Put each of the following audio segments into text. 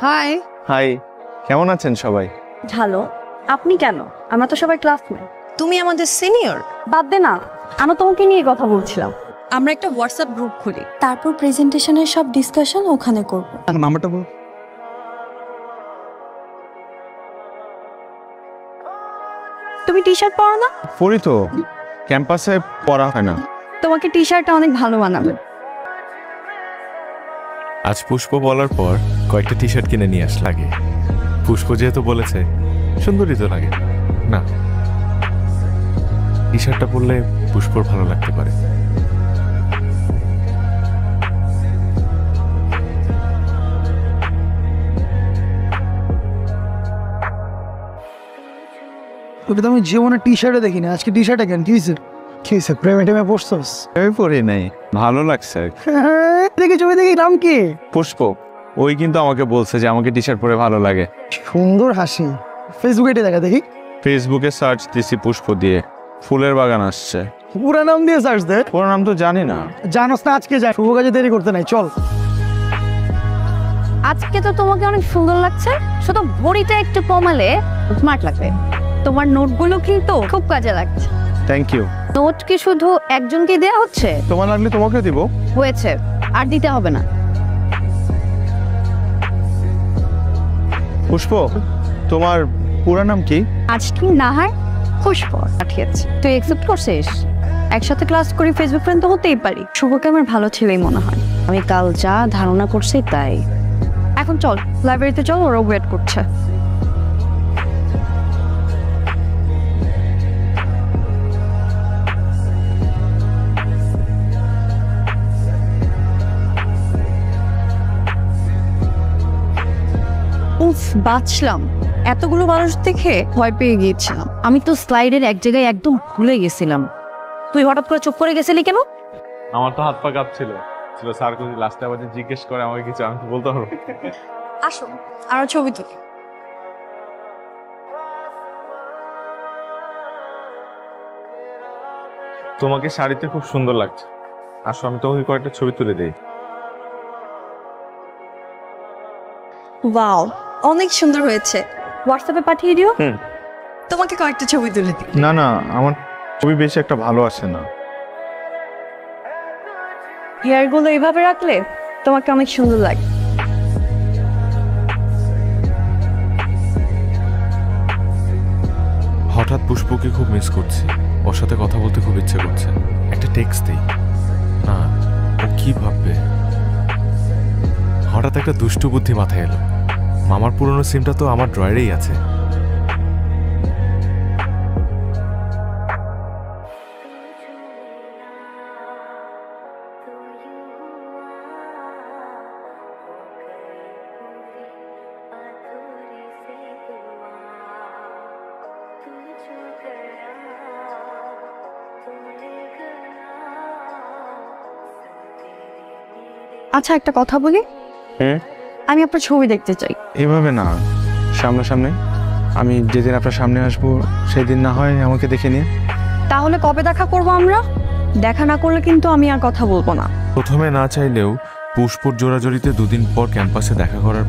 High. High, কেমন আছেন সবাই? ভালো। আপনি কেন? আমরা তো সবাই ক্লাসমেট। তুমি আমাদের সিনিয়র। বাদ দে না, আমরা তোমাকে নিয়ে কথা বলছিলাম। আমরা একটা হোয়াটসঅ্যাপ গ্রুপ খুলি, তারপর প্রেজেন্টেশনের সব ডিসকাশন ওখানে করব। নাম্বারটা বল। তুমি টি শার্ট পরো না? পড়ি তো, ক্যাম্পাসে পড়া হয় না। তোমাকে টি শার্টটা অনেক ভালো মানাবে। আজ পুষ্প বলার পর কয়েকটা টি শার্ট কিনে নিয়ে লাগে। পুষ্প যেহেতু বলেছে সুন্দরই তো লাগে না, টি শার্টটা পরলে পুষ্পর ভালো লাগতে পারে। তোকে তো আমি জীবনে টি শার্টে দেখিনি, আজকে টি শার্টে কেন? কি হয়েছে? প্রেমে টেমে পড়ছস? আমি পড়ি নাই, ভালো লাগছে। দেখি ছবি দেখি, নাম কি? পুষ্প। ওই কিন্তু আমাকে বলছে যে আমাকে টি শার্ট পরে ভালো লাগে। সুন্দর হাসি। ফেসবুকে এটা দেখা দেখি। ফেসবুকে সার্চ দিছি পুষ্প দিয়ে, ফুলের বাগান আসছে। পুরা নাম দিয়ে সার্চ দে। পুরো নাম তো জানি না। জানোস না, আজকে যাই, শুভ কাজে দেরি করতে নাই, চল। আজকে তো তোমাকে অনেক সুন্দর লাগছে, শুধু বড়িটা একটু কমালে স্মার্ট লাগবে। তোমার নোটগুলো কিন্তু খুব কাজে লাগছে। Thank you. নোট কি শুধু একজনকে দেয়া হচ্ছে? তোমার লাগলে তোমাকে দিব। হয়েছে, আর দিতে হবে না। পুষ্প, তোমার পুরো নাম কি? আজকে না হয় পুষ্প পাঠিয়েছে, তুই অ্যাকসেপ্ট করছিস? একসাথে ক্লাস করি, ফেসবুক ফ্রেন্ড তো হতেই পারি। শুভকে আমার ভালো ছেলেই মনে হয়। আমি কাল যা ধারণা করছি তাই। এখন চল লাইব্রেরিতে চল, ওরা ওয়েট করছে। উফ, বাঁচলাম। এতগুলো মানুষ দেখে ভয় পেয়ে গিয়েছিলাম। আমি তো স্লাইডের এক জায়গায় একদম ভুলে গেছিলাম। তুই হঠাৎ করে চুপ করে গেছিলি কেন? আমার তো হাত পা কাঁপছিল। স্যার যদি লাস্টে আবার জিজ্ঞেস করে আমাকে কিছু, আমি তো বলতে পারবো। আসো আরো ছবি তুলি। তোমাকে শাড়িতে খুব সুন্দর লাগছে, আসো আমি তোমাকে কয়েকটা ছবি তুলে দিই। ওয়াও, অনেক সুন্দর হয়েছে। হোয়াটসঅ্যাপে পাঠিয়ে দিও। তোমাকে কয়েকটা ছবি তুলে দিই। না না, আমার ছবি বেশি একটা ভালো আসে না। হেয়ারগুলো এইভাবে রাখলে তোমাকে অনেক সুন্দর লাগে। হঠাৎ পুষ্পকে খুব মিস করছি, ওর সাথে কথা বলতে খুব ইচ্ছে করছে। একটা টেক্সট দিই না, ও কি ভাববে। হঠাৎ একটা দুষ্টু বুদ্ধি মাথায় এলো। মামার পুরনো সিমটা তো আমার ড্রয়ারেই আছে। আচ্ছা, একটা কথা বলি। আমি আপনার ছবি দেখতে চাই। এভাবে না, সামনাসামনি। আমি যেদিন আপনার সামনে আসবো সেদিন না হয় আমাকে দেখে নিয়ে। তাহলে কবে দেখা করব আমরা? দেখা না করলে কিন্তু আমি আর কথা বলবো না। প্রথমে না চাইলেও পুষ্পর জোড়াজড়িতে দুদিন পর ক্যাম্পাসে দেখা করার।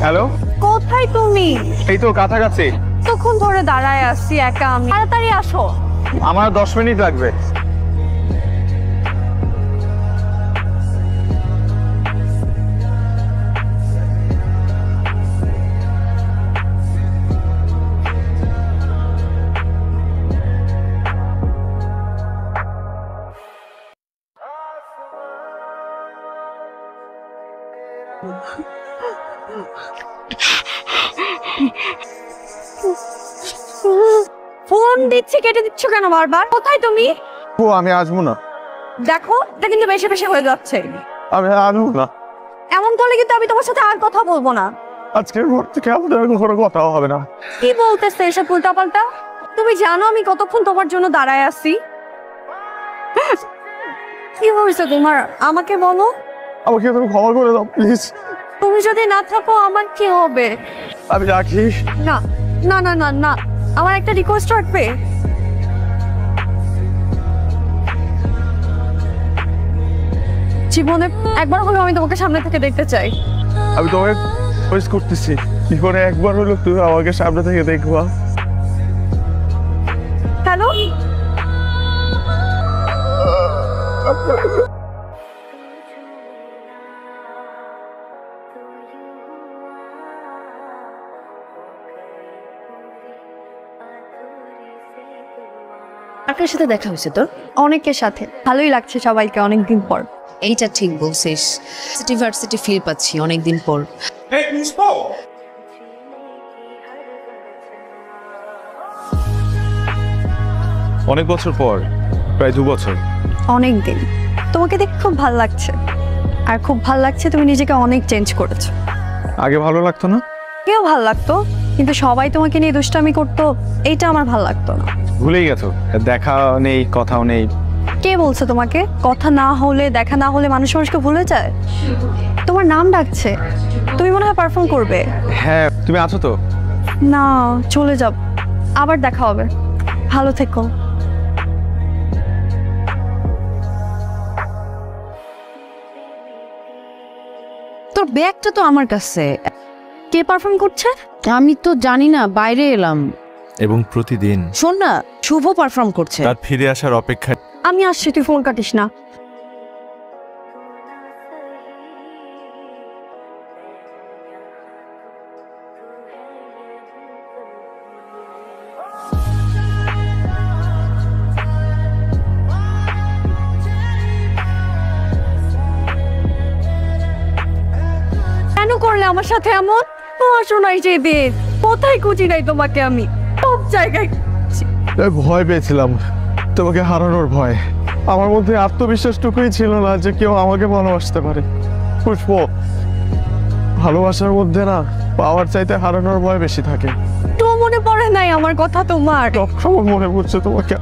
হ্যালো, কোথায় তুমি? এই তো কাছাকাছি। তখন ধরে দাঁড়ায় আসছি একা আমি। তাড়াতাড়ি আসো। আমার 10 মিনিট লাগবে। ফোন দিচ্ছি, কেটে দিচ্ছ কেন বারবার? কোথায় তুমি? ও, আমি আসবো না। দেখো, এটা কিন্তু বেশি বেশি হয়ে যাচ্ছে। আমি আসবো না। এমন করলে কিন্তু আমি তোমার সাথে আর কথা বলবো না। আজকের পর থেকে আমাদের কোনো কথাও হবে না। কি বলতেছে এসব উল্টাপাল্টা? তুমি জানো আমি কতক্ষণ তোমার জন্য দাঁড়ায় আছি? কি হয়েছে তোমার? আমাকে বলো। আমাকে তুমি ক্ষমা করে দাও প্লিজ। তুমি যদি না থাকো আমার কি হবে? আমি রাখি। না না না না না, আমার একটা রিকোয়েস্ট রাখবে। জীবনে একবার হলেও আমি তোমাকে সামনে থেকে দেখতে চাই। আমি তোমাকে মিস করতেছি। কি করে একবার হলো তুমি আমাকে সামনে থেকে দেখবা। হ্যালো, কার সাথে দেখা হয়েছে তোর? অনেকের সাথে। ভালোই লাগছে সবাইকে অনেকদিন পর। এইটা ঠিক বলছিস, সিটি ভার্সিটি ফিল পাচ্ছি অনেকদিন পর। অনেক বছর পর, প্রায় 2 বছর। অনেক দিন। তোমাকে দেখে খুব ভালো লাগছে, আর খুব ভালো লাগছে তুমি নিজেকে অনেক চেঞ্জ করেছো। আগে ভালো লাগতো না? কেউ ভালো লাগতো, কিন্তু সবাই তোমাকে নিয়ে দুষ্টামি করতো, এইটা আমার ভালো লাগতো না। ভুলেই গেছো, দেখা নেই, কথাও নেই। কে বলছে তোমাকে কথা না হলে, দেখা না হলে মানুষ মানুষকে ভুলে যায়? তোমার নাম ডাকছে, তুমি মনে হয় পারফর্ম করবে। হ্যাঁ, তুমি আছো তো? না, চলে যাব, আবার দেখা হবে, ভালো থেকো। তোর ব্যাগটা তো আমার কাছে। কে পারফর্ম করছে? আমি তো জানি না, বাইরে এলাম। এবং প্রতিদিন শোন না, শুভ পারফর্ম করছে। তার ফিরে আসার অপেক্ষায় আমি আসছি, তুই ফোন কাটিস না। কেন করলে আমার সাথে এমন? আসো নাই সেদিন, কোথায় খুঁজি নাই তোমাকে আমি, সব জায়গায়। ভয় পেয়েছিলাম, তোমাকে হারানোর ভয়। আমার মধ্যে আত্মবিশ্বাসটুকুই ছিল না যে কেউ আমাকে ভালোবাসতে পারে। পুষ্প, ভালোবাসার মধ্যে না পাওয়ার চাইতে হারানোর ভয় বেশি থাকে। তো মনে পড়ে নাই আমার কথা তোমার? সব মনে পড়ছে তোমাকে।